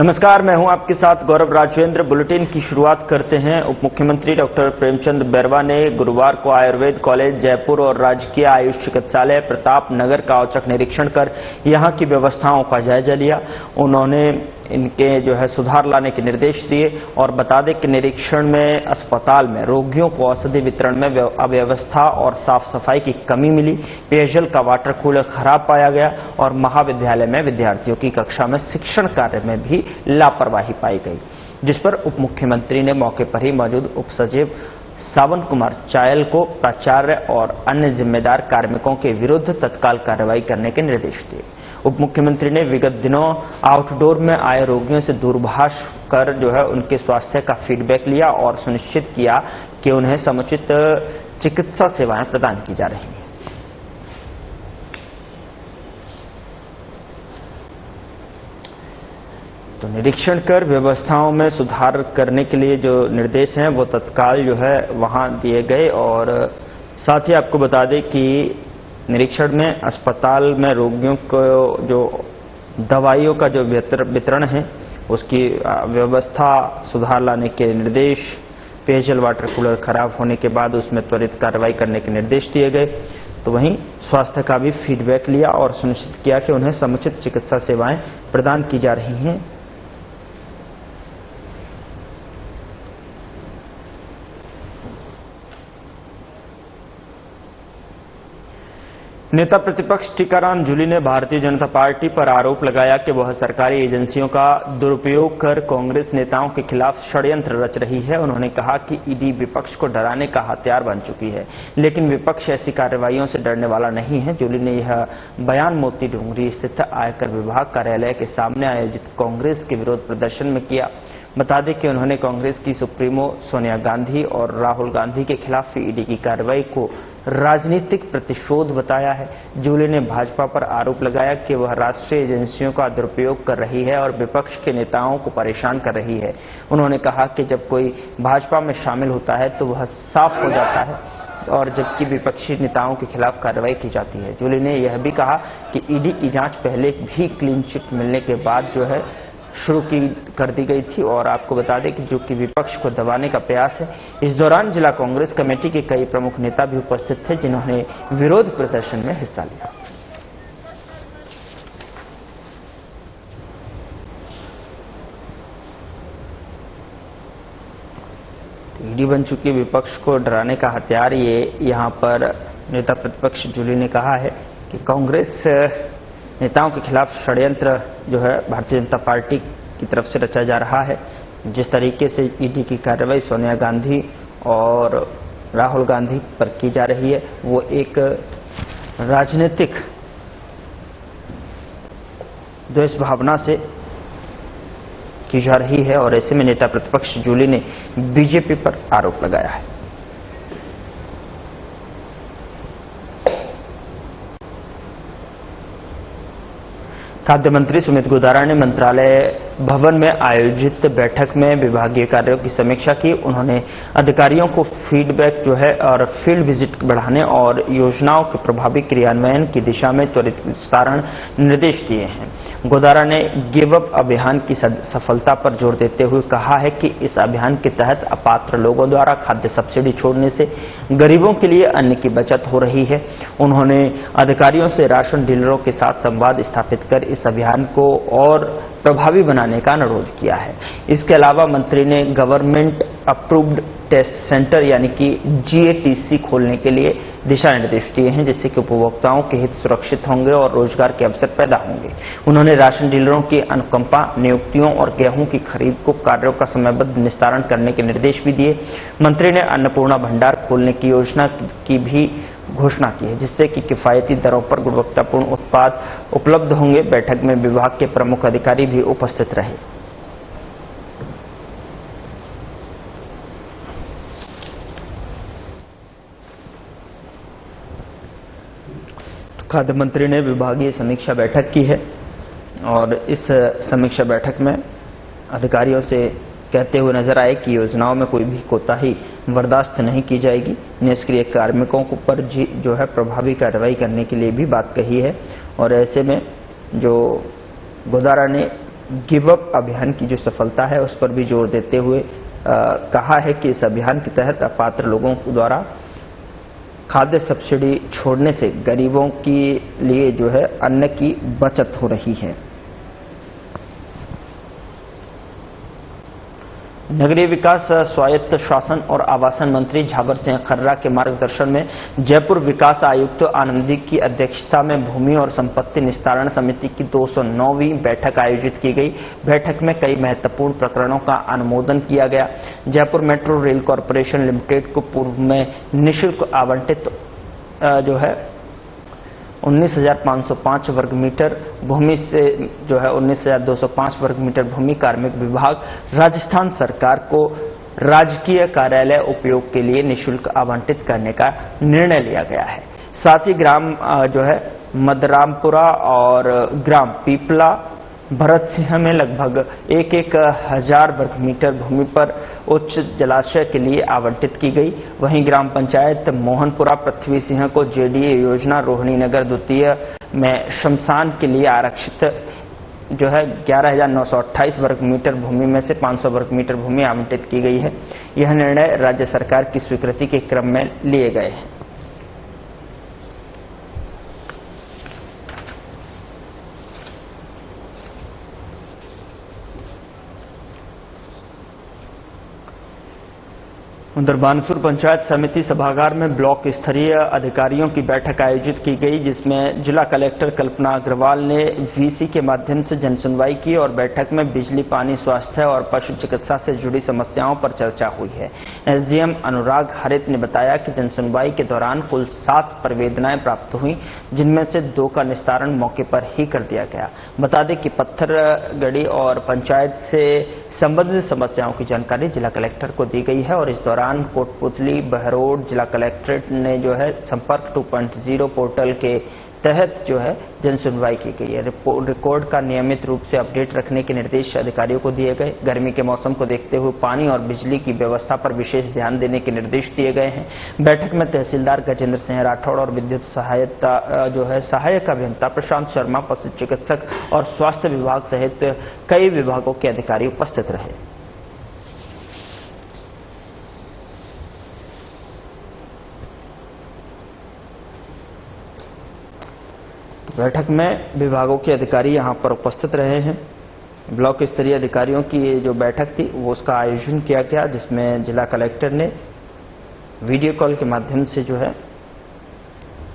नमस्कार, मैं हूं आपके साथ गौरव राजेंद्र। बुलेटिन की शुरुआत करते हैं। उप मुख्यमंत्री डॉक्टर प्रेमचंद बैरवा ने गुरुवार को आयुर्वेद कॉलेज जयपुर और राजकीय आयुष चिकित्सालय प्रताप नगर का औचक निरीक्षण कर यहां की व्यवस्थाओं का जायजा लिया। उन्होंने इनके सुधार लाने के निर्देश दिए और बता दें कि निरीक्षण में अस्पताल में रोगियों को औषधि वितरण में अव्यवस्था और साफ सफाई की कमी मिली। पेयजल का वाटर कूलर खराब पाया गया और महाविद्यालय में विद्यार्थियों की कक्षा में शिक्षण कार्य में भी लापरवाही पाई गई, जिस पर उप मुख्यमंत्री ने मौके पर ही मौजूद उप सचिव सावन कुमार चायल को प्राचार्य और अन्य जिम्मेदार कार्मिकों के विरुद्ध तत्काल कार्रवाई करने के निर्देश दिए। उप मुख्यमंत्री ने विगत दिनों आउटडोर में आए रोगियों से दूरभाष कर उनके स्वास्थ्य का फीडबैक लिया और सुनिश्चित किया कि उन्हें समुचित चिकित्सा सेवाएं प्रदान की जा रही हैं। तो निरीक्षण कर व्यवस्थाओं में सुधार करने के लिए जो निर्देश हैं वो तत्काल वहां दिए गए। और साथ ही आपको बता दें कि निरीक्षण में अस्पताल में रोगियों को जो दवाइयों का जो वितरण है उसकी व्यवस्था सुधार लाने के निर्देश, पेयजल वाटर कूलर खराब होने के बाद उसमें त्वरित कार्रवाई करने के निर्देश दिए गए। तो वहीं स्वास्थ्य का भी फीडबैक लिया और सुनिश्चित किया कि उन्हें समुचित चिकित्सा सेवाएं प्रदान की जा रही हैं। नेता प्रतिपक्ष टीकाराम जूली ने भारतीय जनता पार्टी पर आरोप लगाया कि वह सरकारी एजेंसियों का दुरुपयोग कर कांग्रेस नेताओं के खिलाफ षड्यंत्र रच रही है। उन्होंने कहा कि ईडी विपक्ष को डराने का हथियार बन चुकी है, लेकिन विपक्ष ऐसी कार्रवाइयों से डरने वाला नहीं है। जूली ने यह बयान मोती डूंगरी स्थित आयकर विभाग कार्यालय के सामने आयोजित कांग्रेस के विरोध प्रदर्शन में किया। बता दें कि उन्होंने कांग्रेस की सुप्रीमो सोनिया गांधी और राहुल गांधी के खिलाफ ईडी की कार्रवाई को राजनीतिक प्रतिशोध बताया है। जूली ने भाजपा पर आरोप लगाया कि वह राष्ट्रीय एजेंसियों का दुरुपयोग कर रही है और विपक्ष के नेताओं को परेशान कर रही है। उन्होंने कहा कि जब कोई भाजपा में शामिल होता है तो वह साफ हो जाता है और जबकि विपक्षी नेताओं के खिलाफ कार्रवाई की जाती है। जूली ने यह भी कहा कि ईडी की जांच पहले भी क्लीन चिट मिलने के बाद शुरू कर दी गई थी और आपको बता दें कि जो कि विपक्ष को दबाने का प्रयास है। इस दौरान जिला कांग्रेस कमेटी के कई प्रमुख नेता भी उपस्थित थे, जिन्होंने विरोध प्रदर्शन में हिस्सा लिया। ईडी बन चुकी विपक्ष को डराने का हथियार, ये यहां पर नेता प्रतिपक्ष जूली ने कहा है कि कांग्रेस नेताओं के खिलाफ षड्यंत्र भारतीय जनता पार्टी की तरफ से रचा जा रहा है। जिस तरीके से ईडी की कार्रवाई सोनिया गांधी और राहुल गांधी पर की जा रही है वो एक राजनीतिक द्वेष भावना से की जा रही है और ऐसे में नेता प्रतिपक्ष जूली ने बीजेपी पर आरोप लगाया है। खाद्य मंत्री सुमित गोदारा ने मंत्रालय भवन में आयोजित बैठक में विभागीय कार्यों की समीक्षा की। उन्होंने अधिकारियों को फीडबैक और फील्ड विजिट बढ़ाने और योजनाओं के प्रभावी क्रियान्वयन की दिशा में त्वरित विस्तारण निर्देश दिए हैं। गोदारा ने गिव अप अभियान की सफलता पर जोर देते हुए कहा है कि इस अभियान के तहत अपात्र लोगों द्वारा खाद्य सब्सिडी छोड़ने से गरीबों के लिए अन्न की बचत हो रही है। उन्होंने अधिकारियों से राशन डीलरों के साथ संवाद स्थापित कर इस अभियान को और प्रभावी बनाने का अनुरोध किया है। इसके अलावा मंत्री ने गवर्नमेंट अप्रूव्ड टेस्ट सेंटर यानी कि GATC खोलने के लिए दिशा निर्देश दिए हैं, जिससे कि उपभोक्ताओं के हित सुरक्षित होंगे और रोजगार के अवसर पैदा होंगे। उन्होंने राशन डीलरों की अनुकंपा नियुक्तियों और गेहूं की खरीद को कार्यों का समयबद्ध निस्तारण करने के निर्देश भी दिए। मंत्री ने अन्नपूर्णा भंडार खोलने की योजना की भी घोषणा की है, जिससे कि किफायती दरों पर गुणवत्तापूर्ण उत्पाद उपलब्ध होंगे। बैठक में विभाग के प्रमुख अधिकारी भी उपस्थित रहे। खाद्य मंत्री ने विभागीय समीक्षा बैठक की है और इस समीक्षा बैठक में अधिकारियों से कहते हुए नजर आए कि योजनाओं में कोई भी कोताही बर्दाश्त नहीं की जाएगी। निष्क्रिय कार्मिकों पर प्रभावी कार्रवाई करने के लिए भी बात कही है और ऐसे में जो गोदारा ने गिव अप अभियान की जो सफलता है उस पर भी जोर देते हुए कहा है कि इस अभियान के तहत अपात्र लोगों द्वारा खाद्य सब्सिडी छोड़ने से गरीबों के लिए जो है अन्न की बचत हो रही है। नगरीय विकास, स्वायत्त शासन और आवासन मंत्री झावर सिंह खर्रा के मार्गदर्शन में जयपुर विकास आयुक्त आनंदी की अध्यक्षता में भूमि और संपत्ति निस्तारण समिति की 209वीं बैठक आयोजित की गई। बैठक में कई महत्वपूर्ण प्रकरणों का अनुमोदन किया गया। Jaipur metro rail corporation limited को पूर्व में निःशुल्क आवंटित जो है 19,505 वर्ग मीटर भूमि से जो है 19,205 वर्ग मीटर भूमि कार्मिक विभाग राजस्थान सरकार को राजकीय कार्यालय उपयोग के लिए निःशुल्क आवंटित करने का निर्णय लिया गया है। साथ ही ग्राम जो है मदरामपुरा और ग्राम पीपला भरत सिंह में लगभग 1,000 वर्ग मीटर भूमि पर उच्च जलाशय के लिए आवंटित की गई। वहीं ग्राम पंचायत मोहनपुरा पृथ्वी सिंह को जेडीए योजना रोहिणी नगर द्वितीय में शमशान के लिए आरक्षित जो है 11,928 वर्ग मीटर भूमि में से 500 वर्ग मीटर भूमि आवंटित की गई है। यह निर्णय राज्य सरकार की स्वीकृति के क्रम में लिए गए हैं। उधर बानसूर पंचायत समिति सभागार में ब्लॉक स्तरीय अधिकारियों की बैठक आयोजित की गई, जिसमें जिला कलेक्टर कल्पना अग्रवाल ने वीसी के माध्यम से जनसुनवाई की और बैठक में बिजली, पानी, स्वास्थ्य और पशु चिकित्सा से जुड़ी समस्याओं पर चर्चा हुई है। एसडीएम अनुराग हरित ने बताया कि जनसुनवाई के दौरान कुल 7 परिवेदनाएं प्राप्त हुई, जिनमें से 2 का निस्तारण मौके पर ही कर दिया गया। बता दें कि पत्थरगढ़ी और पंचायत से संबंधित समस्याओं की जानकारी जिला कलेक्टर को दी गई है और इस दौरान कोटपुतली, बहरोड जिला कलेक्ट्रेट ने जो है संपर्क 2.0 पोर्टल के तहत जो है जनसुनवाई की गई है। रिकॉर्ड का नियमित रूप से अपडेट रखने के निर्देश अधिकारियों को दिए गए। गर्मी के मौसम को देखते हुए पानी और बिजली की व्यवस्था पर विशेष ध्यान देने के निर्देश दिए गए हैं। बैठक में तहसीलदार गजेंद्र सिंह राठौड़ और विद्युत सहायता जो है सहायक अभियंता प्रशांत शर्मा, पशु चिकित्सक और स्वास्थ्य विभाग सहित कई विभागों के अधिकारी उपस्थित रहे। बैठक में विभागों के अधिकारी यहां पर उपस्थित रहे हैं। ब्लॉक स्तरीय अधिकारियों की ये जो बैठक थी वो उसका आयोजन किया गया, जिसमें जिला कलेक्टर ने वीडियो कॉल के माध्यम से जो है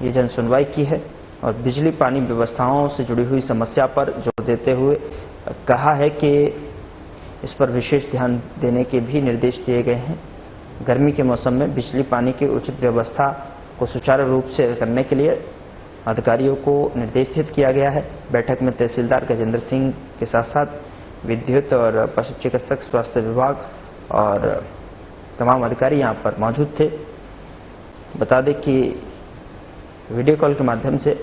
ये जनसुनवाई की है और बिजली पानी व्यवस्थाओं से जुड़ी हुई समस्या पर जोर देते हुए कहा है कि इस पर विशेष ध्यान देने के भी निर्देश दिए गए हैं। गर्मी के मौसम में बिजली पानी की उचित व्यवस्था को सुचारू रूप से करने के लिए अधिकारियों को निर्देशित किया गया है। बैठक में तहसीलदार गजेंद्र सिंह के साथ साथ विद्युत और पशु चिकित्सक, स्वास्थ्य विभाग और तमाम अधिकारी यहां पर मौजूद थे। बता दें कि वीडियो कॉल के माध्यम से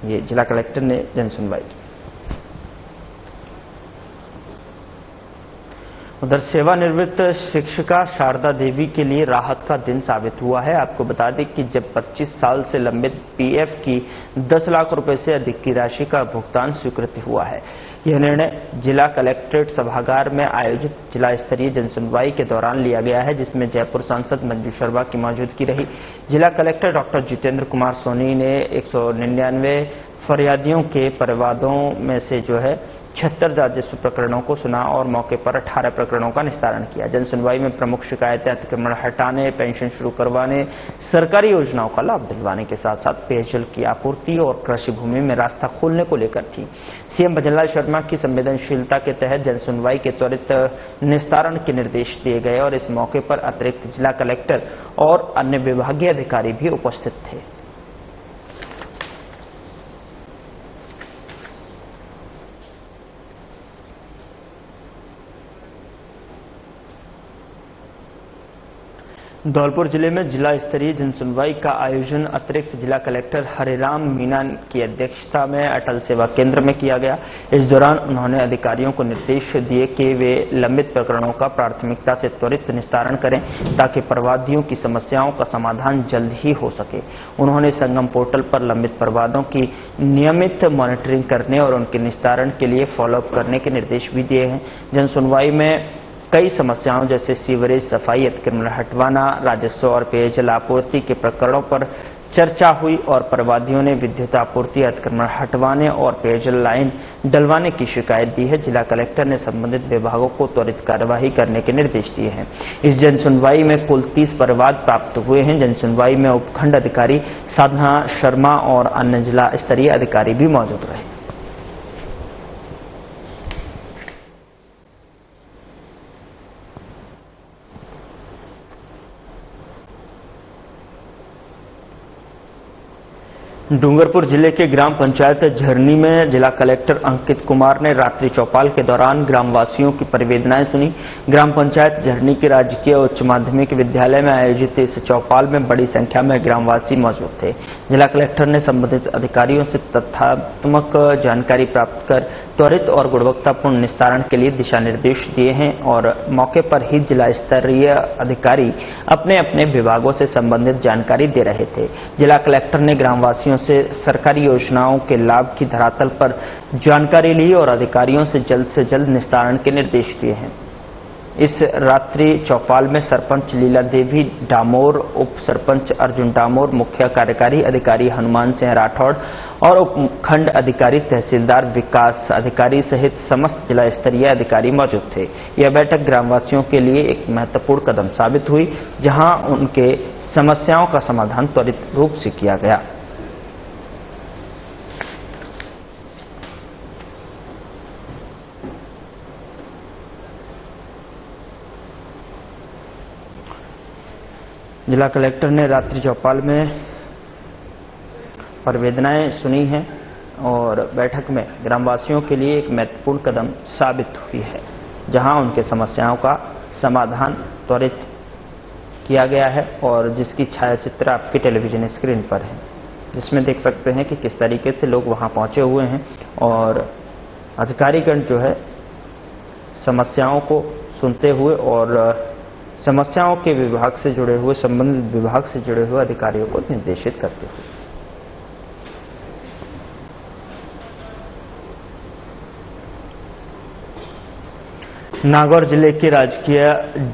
ये जिला कलेक्टर ने जनसुनवाई की। उधर सेवानिवृत्त शिक्षिका शारदा देवी के लिए राहत का दिन साबित हुआ है। आपको बता दें कि जब 25 साल से लंबित पीएफ की 10 लाख रुपए से अधिक की राशि का भुगतान स्वीकृत हुआ है। यह निर्णय जिला कलेक्ट्रेट सभागार में आयोजित जिला स्तरीय जनसुनवाई के दौरान लिया गया है, जिसमें जयपुर सांसद मंजू शर्मा की मौजूदगी रही। जिला कलेक्टर डॉक्टर जितेंद्र कुमार सोनी ने 199 फरियादियों के परिवादों में से जो है 76 राजस्व प्रकरणों को सुना और मौके पर 18 प्रकरणों का निस्तारण किया। जनसुनवाई में प्रमुख शिकायतें अतिक्रमण हटाने, पेंशन शुरू करवाने, सरकारी योजनाओं का लाभ दिलवाने के साथ साथ पेयजल की आपूर्ति और कृषि भूमि में रास्ता खोलने को लेकर थी। सीएम भजनलाल शर्मा की संवेदनशीलता के तहत जनसुनवाई के त्वरित निस्तारण के निर्देश दिए गए और इस मौके पर अतिरिक्त जिला कलेक्टर और अन्य विभागीय अधिकारी भी उपस्थित थे। धौलपुर जिले में जिला स्तरीय जनसुनवाई का आयोजन अतिरिक्त जिला कलेक्टर हरिराम मीना की अध्यक्षता में अटल सेवा केंद्र में किया गया। इस दौरान उन्होंने अधिकारियों को निर्देश दिए कि वे लंबित प्रकरणों का प्राथमिकता से त्वरित निस्तारण करें ताकि प्रवादियों की समस्याओं का समाधान जल्द ही हो सके। उन्होंने संगम पोर्टल पर लंबित प्रवादों की नियमित मॉनिटरिंग करने और उनके निस्तारण के लिए फॉलोअप करने के निर्देश भी दिए हैं। जनसुनवाई में कई समस्याओं जैसे सीवरेज, सफाई, अतिक्रमण हटवाना, राजस्व और पेयजल आपूर्ति के प्रकरणों पर चर्चा हुई और प्रवादियों ने विद्युत आपूर्ति, अतिक्रमण हटवाने और पेयजल लाइन डलवाने की शिकायत दी है। जिला कलेक्टर ने संबंधित विभागों को त्वरित कार्यवाही करने के निर्देश दिए हैं। इस जनसुनवाई में कुल 30 प्रवाद प्राप्त हुए हैं। जनसुनवाई में उपखंड अधिकारी साधना शर्मा और अन्य जिला स्तरीय अधिकारी भी मौजूद रहे। डूंगरपुर जिले के ग्राम पंचायत झरनी में जिला कलेक्टर अंकित कुमार ने रात्रि चौपाल के दौरान ग्रामवासियों की परिवेदनाएं सुनी। ग्राम पंचायत झरनी के राजकीय उच्च माध्यमिक विद्यालय में आयोजित इस चौपाल में बड़ी संख्या में ग्रामवासी मौजूद थे। जिला कलेक्टर ने संबंधित अधिकारियों से तथ्यात्मक जानकारी प्राप्त कर त्वरित और गुणवत्तापूर्ण निस्तारण के लिए दिशा निर्देश दिए हैं और मौके पर ही जिला स्तरीय अधिकारी अपने अपने विभागों से संबंधित जानकारी दे रहे थे। जिला कलेक्टर ने ग्रामवासियों से सरकारी योजनाओं के लाभ की धरातल पर जानकारी ली और अधिकारियों से जल्द निस्तारण के निर्देश दिए हैं। इस रात्रि चौपाल में सरपंच लीला देवी डामोर, उप सरपंच अर्जुन डामोर, मुख्य कार्यकारी अधिकारी हनुमान सिंह राठौड़ और उपखंड अधिकारी तहसीलदार विकास अधिकारी सहित समस्त जिला स्तरीय अधिकारी मौजूद थे। यह बैठक ग्रामवासियों के लिए एक महत्वपूर्ण कदम साबित हुई, जहां उनके समस्याओं का समाधान त्वरित रूप से किया गया। जिला कलेक्टर ने रात्रि चौपाल में परिवेदनाएं सुनी हैं और बैठक में ग्रामवासियों के लिए एक महत्वपूर्ण कदम साबित हुई है, जहां उनके समस्याओं का समाधान त्वरित किया गया है और जिसकी छायाचित्र आपके टेलीविजन स्क्रीन पर है, जिसमें देख सकते हैं कि किस तरीके से लोग वहां पहुंचे हुए हैं और अधिकारीगण जो है समस्याओं को सुनते हुए और समस्याओं के विभाग से जुड़े हुए, संबंधित विभाग से जुड़े हुए अधिकारियों को निर्देशित करते हुए। नागौर जिले के राजकीय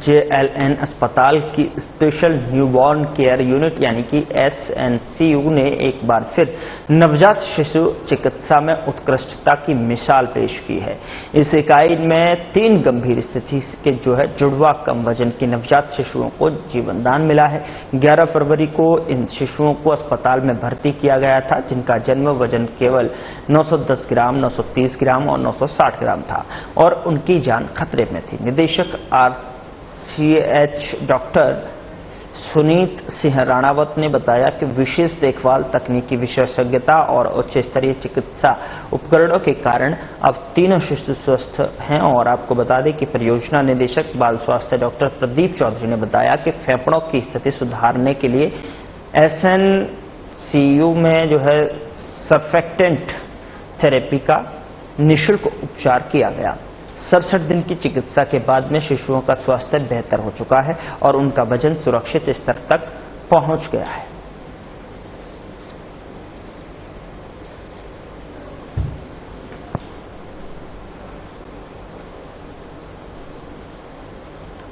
JLN अस्पताल की स्पेशल न्यूबॉर्न केयर यूनिट यानी कि SNCU ने एक बार फिर नवजात शिशु चिकित्सा में उत्कृष्टता की मिसाल पेश की है। इस इकाई में 3 गंभीर स्थिति के जुड़वा कम वजन के नवजात शिशुओं को जीवन दान मिला है। 11 फरवरी को इन शिशुओं को अस्पताल में भर्ती किया गया था, जिनका जन्म वजन केवल 910 ग्राम, 930 ग्राम और 960 ग्राम था और उनकी जान खतरे में थी। निदेशक RCH डॉक्टर सुनीत सिंह राणावत ने बताया कि विशेष देखभाल, तकनीकी विशेषज्ञता और उच्च स्तरीय चिकित्सा उपकरणों के कारण अब तीनों शिशु स्वस्थ हैं। और आपको बता दें कि परियोजना निदेशक बाल स्वास्थ्य डॉक्टर प्रदीप चौधरी ने बताया कि फेफड़ों की स्थिति सुधारने के लिए SNCU में सर्फेक्टेंट थेरेपी का निःशुल्क उपचार किया गया। 67 दिन की चिकित्सा के बाद में शिशुओं का स्वास्थ्य बेहतर हो चुका है और उनका वजन सुरक्षित स्तर तक पहुंच गया है।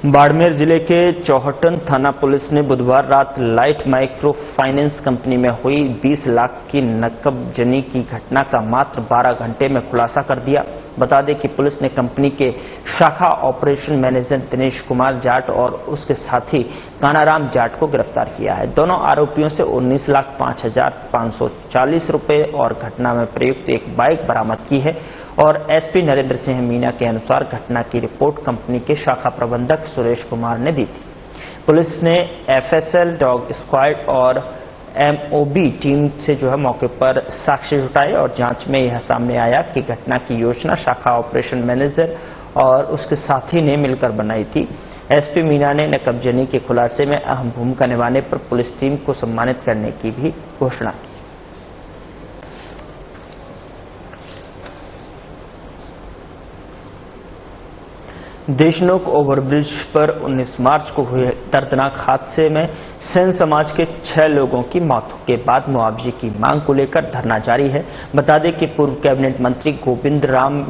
बाड़मेर जिले के चौहटन थाना पुलिस ने बुधवार रात लाइट माइक्रो फाइनेंस कंपनी में हुई 20 लाख की नकबजनी की घटना का मात्र 12 घंटे में खुलासा कर दिया। बता दें कि पुलिस ने कंपनी के शाखा ऑपरेशन मैनेजर दिनेश कुमार जाट और उसके साथी कानाराम जाट को गिरफ्तार किया है। दोनों आरोपियों से 19,05,540 रुपए और घटना में प्रयुक्त एक बाइक बरामद की है और SP नरेंद्र सिंह मीना के अनुसार घटना की रिपोर्ट कंपनी के शाखा प्रबंधक सुरेश कुमार ने दी थी। पुलिस ने FSL डॉग स्क्वाड और MOB टीम से मौके पर साक्ष्य जुटाए और जांच में यह सामने आया कि घटना की योजना शाखा ऑपरेशन मैनेजर और उसके साथी ने मिलकर बनाई थी। एसपी मीना ने नकबजनी के खुलासे में अहम भूमिका निभाने पर पुलिस टीम को सम्मानित करने की भी घोषणा की। देशनोक ओवरब्रिज पर 19 मार्च को हुए दर्दनाक हादसे में सेन समाज के 6 लोगों की मौत के बाद मुआवजे की मांग को लेकर धरना जारी है। बता दें कि पूर्व कैबिनेट मंत्री गोविंद राम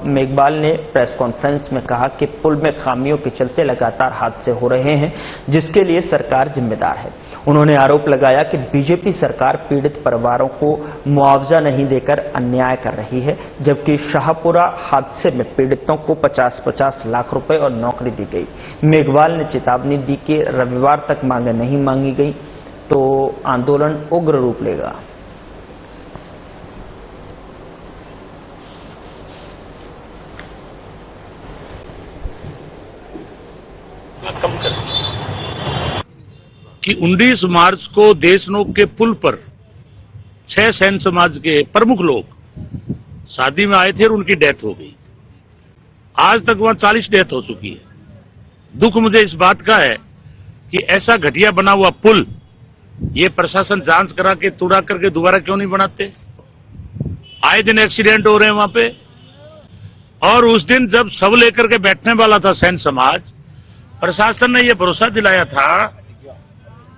मेघवाल ने प्रेस कॉन्फ्रेंस में कहा कि पुल में खामियों के चलते लगातार हादसे हो रहे हैं, जिसके लिए सरकार जिम्मेदार है। उन्होंने आरोप लगाया कि बीजेपी सरकार पीड़ित परिवारों को मुआवजा नहीं देकर अन्याय कर रही है, जबकि शाहपुरा हादसे में पीड़ितों को 50-50 लाख रुपए और नौकरी दी गई। मेघवाल ने चेतावनी दी कि रविवार तक मांगे नहीं मांगी गई तो आंदोलन उग्र रूप लेगा। कि 19 मार्च को देशनोक के पुल पर 6 सेन समाज के प्रमुख लोग शादी में आए थे और उनकी डेथ हो गई। आज तक वहां 40 डेथ हो चुकी है। दुख मुझे इस बात का है कि ऐसा घटिया बना हुआ पुल ये प्रशासन जांच करा के तोड़ा करके दोबारा क्यों नहीं बनाते। आए दिन एक्सीडेंट हो रहे हैं वहां पे। और उस दिन जब सब लेकर के बैठने वाला था सेन समाज, प्रशासन ने यह भरोसा दिलाया था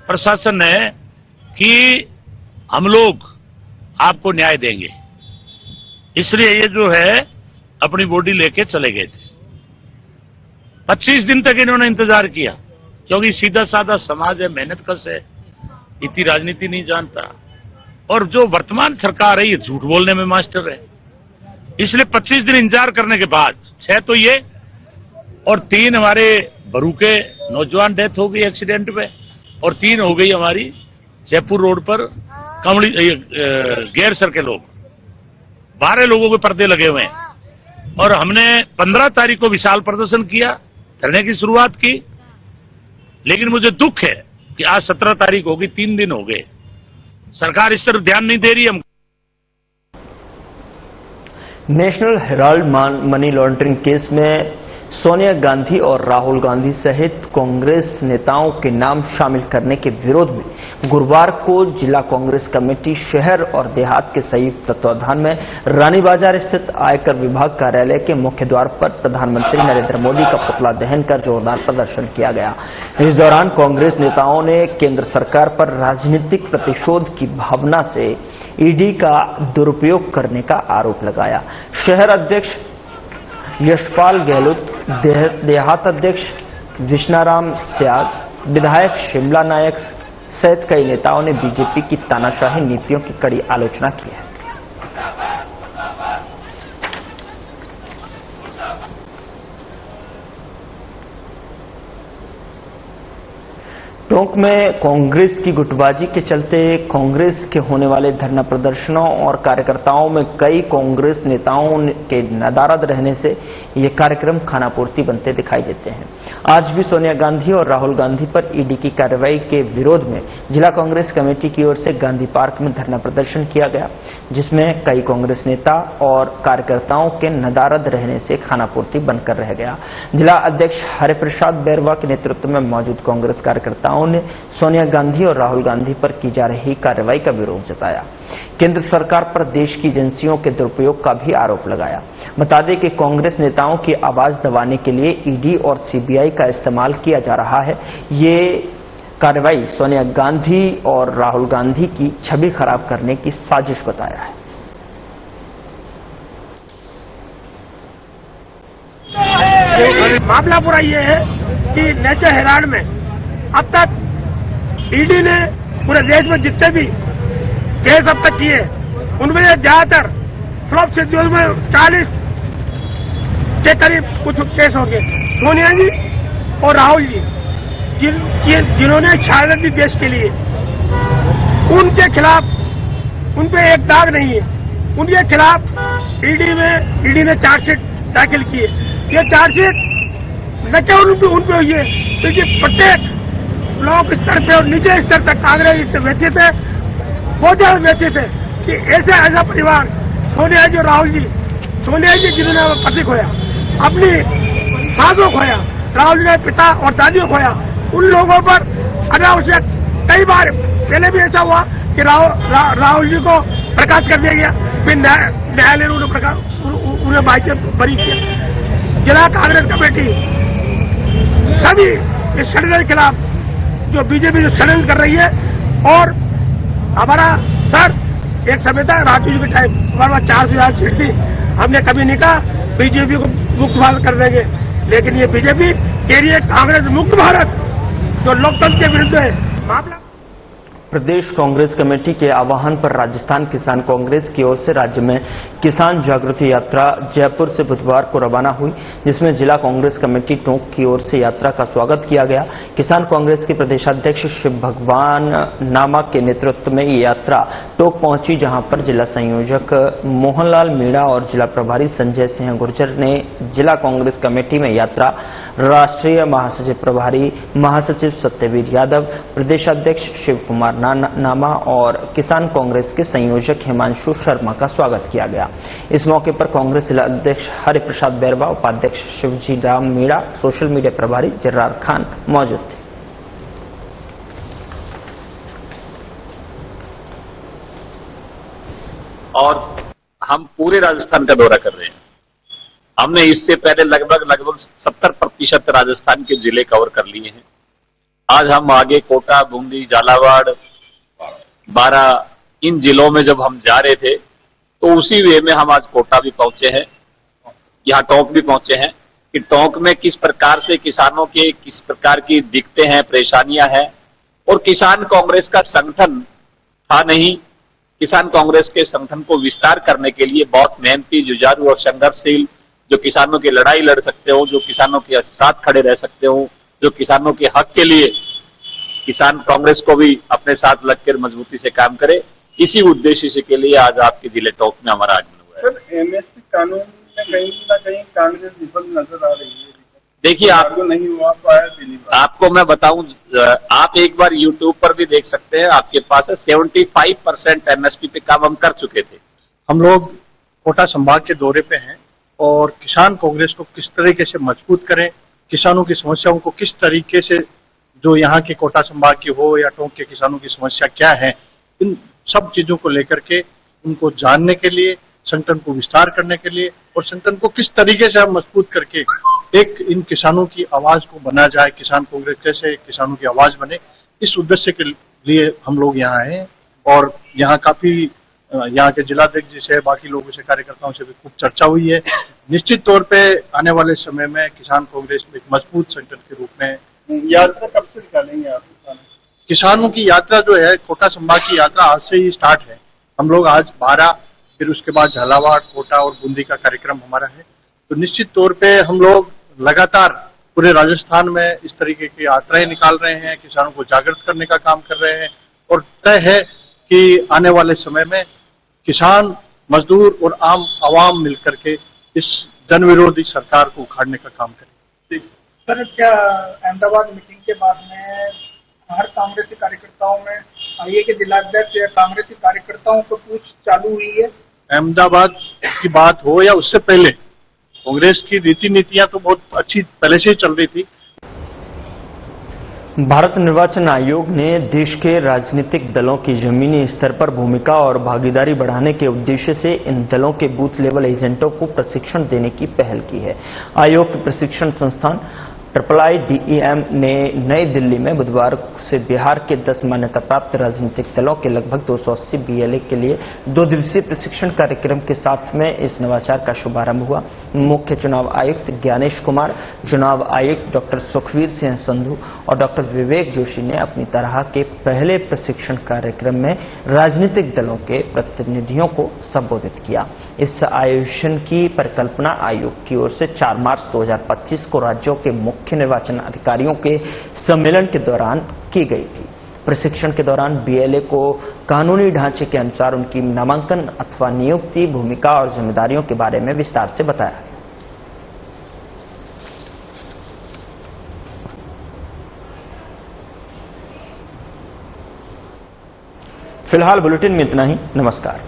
प्रशासन ने कि हम लोग आपको न्याय देंगे, इसलिए ये जो है अपनी बॉडी लेके चले गए थे। 25 दिन तक इन्होंने इंतजार किया, क्योंकि सीधा साधा समाज है, मेहनत कश है, इतनी राजनीति नहीं जानता। और जो वर्तमान सरकार है ये झूठ बोलने में मास्टर है। इसलिए 25 दिन इंतजार करने के बाद 6 तो ये और 3 हमारे बरू के नौजवान डेथ हो गई एक्सीडेंट में, और 3 हो गई हमारी जयपुर रोड पर कमली गैरसर के लोग। 12 लोगों के पर्दे लगे हुए हैं। और हमने 15 तारीख को विशाल प्रदर्शन किया, धरने की शुरुआत की। लेकिन मुझे दुख है कि आज 17 तारीख होगी, 3 दिन हो गए, सरकार इस तरफ ध्यान नहीं दे रही। हम national Herald money laundering case में सोनिया गांधी और राहुल गांधी सहित कांग्रेस नेताओं के नाम शामिल करने के विरोध में गुरुवार को जिला कांग्रेस कमेटी शहर और देहात के संयुक्त तत्वाधान में रानी बाजार स्थित आयकर विभाग कार्यालय के मुख्य द्वार पर प्रधानमंत्री नरेंद्र मोदी का पुतला दहन कर जोरदार प्रदर्शन किया गया। इस दौरान कांग्रेस नेताओं ने केंद्र सरकार पर राजनीतिक प्रतिशोध की भावना से ईडी का दुरुपयोग करने का आरोप लगाया। शहर अध्यक्ष यशपाल गहलोत, देहात अध्यक्ष विष्णाराम स्याग, विधायक शिमला नायक सहित कई नेताओं ने बीजेपी की तानाशाही नीतियों की कड़ी आलोचना की है। टोंक में कांग्रेस की गुटबाजी के चलते कांग्रेस के होने वाले धरना प्रदर्शनों और कार्यकर्ताओं में कई कांग्रेस नेताओं के नदारद रहने से ये कार्यक्रम खानापूर्ति बनते दिखाई देते हैं। आज भी सोनिया गांधी और राहुल गांधी पर ईडी की कार्रवाई के विरोध में जिला कांग्रेस कमेटी की ओर से गांधी पार्क में धरना प्रदर्शन किया गया, जिसमें कई कांग्रेस नेता और कार्यकर्ताओं के नदारद रहने से खानापूर्ति बनकर रह गया। जिला अध्यक्ष हरिप्रसाद बैरवा के नेतृत्व में मौजूद कांग्रेस कार्यकर्ताओं ने सोनिया गांधी और राहुल गांधी पर की जा रही कार्रवाई का विरोध जताया। केंद्र सरकार पर देश की एजेंसियों के दुरुपयोग का भी आरोप लगाया। बता दें कि कांग्रेस नेताओं की आवाज दबाने के लिए ईडी और सीबीआई का इस्तेमाल किया जा रहा है। ये कार्रवाई सोनिया गांधी और राहुल गांधी की छवि खराब करने की साजिश बताया है। मामला पूरा ये है कि नेचर हेराल्ड में अब तक ईडी ने पूरे देश में जितने भी केस अब तक किए उनमें ज्यादातर फ्लॉप शेड्यूल में 40 के करीब कुछ केस हो गए। सोनिया जी और राहुल जी जिन्होंने शहादत दी देश के लिए, उनके खिलाफ उन पे एक दाग नहीं है। उनके खिलाफ ईडी ने चार्जशीट दाखिल की है। ये चार्जशीट न केवल उन पे हुई है, बल्कि प्रत्येक ब्लॉक स्तर पे और निजी स्तर तक कांग्रेस इससे व्यथित है, बहुत ज्यादा व्यथित है कि ऐसा परिवार सोनिया जी और राहुल जी, सोनिया जी जिन्होंने पति खोया, अपनी सासों खोया, राहुल जी ने पिता और दादी को खोया, उन लोगों पर अनावश्यक कई बार पहले भी ऐसा हुआ कि राहुल जी को बर्खास्त कर दिया गया, फिर न्यायालय ने उन्हें बाइक बरी किया। जिला कांग्रेस कमेटी सभी इस षड्यंत्र के खिलाफ जो बीजेपी जो षड्यंत्र कर रही है, और हमारा सर एक समय था राजू जी के टाइम हमारे पास 4 से ज्यादा सीट थी, हमने कभी नहीं कहा बीजेपी को मुक्त भारत कर देंगे, लेकिन ये बीजेपी कह रही है कांग्रेस मुक्त भारत, जो लोकतंत्र के विरुद्ध है मामला। प्रदेश कांग्रेस कमेटी के आह्वान पर राजस्थान किसान कांग्रेस की ओर से राज्य में किसान जागृति यात्रा जयपुर से बुधवार को रवाना हुई, जिसमें जिला कांग्रेस कमेटी टोंक की ओर से यात्रा का स्वागत किया गया। किसान कांग्रेस के प्रदेशाध्यक्ष शिव भगवान नामा के नेतृत्व में ये यात्रा टोंक पहुंची, जहां पर जिला संयोजक मोहनलाल मीणा और जिला प्रभारी संजय सिंह गुर्जर ने जिला कांग्रेस कमेटी में यात्रा, राष्ट्रीय महासचिव प्रभारी महासचिव सत्यवीर यादव, प्रदेशाध्यक्ष शिव कुमार नामा और किसान कांग्रेस के संयोजक हिमांशु शर्मा का स्वागत किया गया। इस मौके पर कांग्रेस जिला अध्यक्ष हरिप्रसाद बैरवा, उपाध्यक्ष शिवजी राम मीणा, सोशल मीडिया प्रभारी जर्रार खान मौजूद थे। और हम पूरे राजस्थान का दौरा कर रहे हैं। हमने इससे पहले लगभग 70% राजस्थान के जिले कवर कर लिए हैं। आज हम आगे कोटा, बूंदी, झालावाड़, बारा, इन जिलों में जब हम जा रहे थे तो उसी वे में हम आज कोटा भी पहुंचे हैं, यहाँ टोंक भी पहुंचे हैं कि टोंक में किस प्रकार से किसानों के किस प्रकार की दिक्कतें हैं, परेशानियां हैं, और किसान कांग्रेस का संगठन था नहीं। किसान कांग्रेस के संगठन को विस्तार करने के लिए बहुत मेहनती, जुझारू और संघर्षशील, जो किसानों की लड़ाई लड़ सकते हो, जो किसानों के साथ खड़े रह सकते हो, जो किसानों के हक के लिए किसान कांग्रेस को भी अपने साथ लगकर मजबूती से काम करे, इसी उद्देश्य से के लिए आज आपके जिले टोंक में हमारा आगमन हुआ है। सर, एमएसपी कानून में कहीं ना कहीं कांग्रेस विफल नजर आ रही है। देखिए, आपको नहीं हुआ पाया दिल्ली में। आपको मैं बताऊं, आप एक बार यूट्यूब पर भी देख सकते हैं, आपके पास है 75% एमएसपी पे काम हम कर चुके थे। हम लोग कोटा संभाग के दौरे पे हैं और किसान कांग्रेस को किस तरीके से मजबूत करें, किसानों की समस्याओं को किस तरीके से, जो यहाँ के कोटा संभाग की हो या टोंक के किसानों की समस्या क्या है, इन सब चीजों को लेकर के उनको जानने के लिए, संगठन को विस्तार करने के लिए और संगठन को किस तरीके से हम मजबूत करके एक इन किसानों की आवाज को बना जाए, किसान कांग्रेस कैसे किसानों की आवाज बने, इस उद्देश्य के लिए हम लोग यहाँ हैं। और यहाँ काफी यहाँ के जिलाध्यक्ष से, बाकी लोगों से, कार्यकर्ताओं से भी खूब चर्चा हुई है। निश्चित तौर पे आने वाले समय में किसान कांग्रेस एक मजबूत संगठन के रूप में यात्रा कब से निकालेंगे आप? किसानों की यात्रा जो है, कोटा संभाग की यात्रा आज से ही स्टार्ट है। हम लोग आज 12, फिर उसके बाद झालावाड़, कोटा और बूंदी का कार्यक्रम हमारा है। तो निश्चित तौर पे हम लोग लगातार पूरे राजस्थान में इस तरीके की यात्राएं निकाल रहे हैं, किसानों को जागृत करने का काम कर रहे हैं और तय है कि आने वाले समय में किसान, मजदूर और आम आवाम मिलकर के इस जन विरोधी सरकार को उखाड़ने का काम करें। सर, क्या अहमदाबाद मीटिंग के बाद में हर कांग्रेसी कार्यकर्ताओं में आईए के जिलाध्यक्ष या कांग्रेसी कार्यकर्ताओं को पूछ चालू हुई है? अहमदाबाद की बात हो या उससे पहले कांग्रेस की रीति नीतियां तो बहुत अच्छी पहले से ही चल रही थी। भारत निर्वाचन आयोग ने देश के राजनीतिक दलों की जमीनी स्तर पर भूमिका और भागीदारी बढ़ाने के उद्देश्य से इन दलों के बूथ लेवल एजेंटों को प्रशिक्षण देने की पहल की है। आयोग के प्रशिक्षण संस्थान IIIDEM ने नई दिल्ली में बुधवार से बिहार के 10 मान्यता प्राप्त राजनीतिक दलों के लगभग 280 BLA के लिए 2 दिवसीय प्रशिक्षण कार्यक्रम के साथ में इस नवाचार का शुभारंभ हुआ। मुख्य चुनाव आयुक्त ज्ञानेश कुमार, चुनाव आयुक्त डॉक्टर सुखवीर सिंह संधू और डॉक्टर विवेक जोशी ने अपनी तरह के पहले प्रशिक्षण कार्यक्रम में राजनीतिक दलों के प्रतिनिधियों को संबोधित किया। इस आयोजन की परिकल्पना आयोग की ओर से 4 मार्च 2025 को राज्यों के मुख्य निर्वाचन अधिकारियों के सम्मेलन के दौरान की गई थी। प्रशिक्षण के दौरान BLA को कानूनी ढांचे के अनुसार उनकी नामांकन अथवा नियुक्ति, भूमिका और जिम्मेदारियों के बारे में विस्तार से बताया गया। फिलहाल बुलेटिन में इतना ही। नमस्कार।